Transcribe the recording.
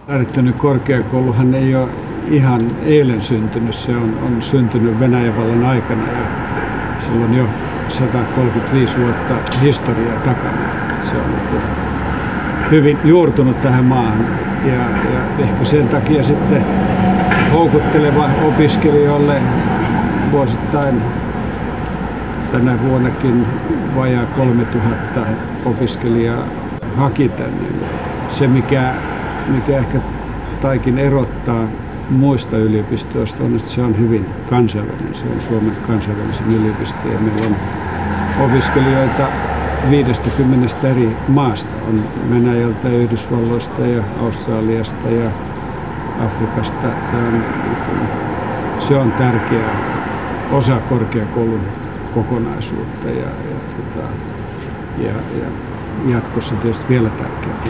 Äärettöinen korkeakouluhan ei ole ihan eilen syntynyt, se on syntynyt Venäjän vallan aikana ja silloin jo 135 vuotta historiaa takana. Se on hyvin juurtunut tähän maahan ja ehkä sen takia sitten houkutteleva opiskelijoille vuosittain. Tänä vuonnakin vajaa 3000 opiskelijaa haki tänne. Se mikä ehkä taikin erottaa muista yliopistoista on, että se on hyvin kansainvälinen. Se on Suomen kansainvälisen yliopisto ja meillä on opiskelijoita 50 eri maasta. On Venäjältä, Yhdysvalloista ja Australiasta ja Afrikasta. Se on tärkeä osa korkeakoulun kokonaisuutta ja jatkossa tietysti vielä tärkeämpi.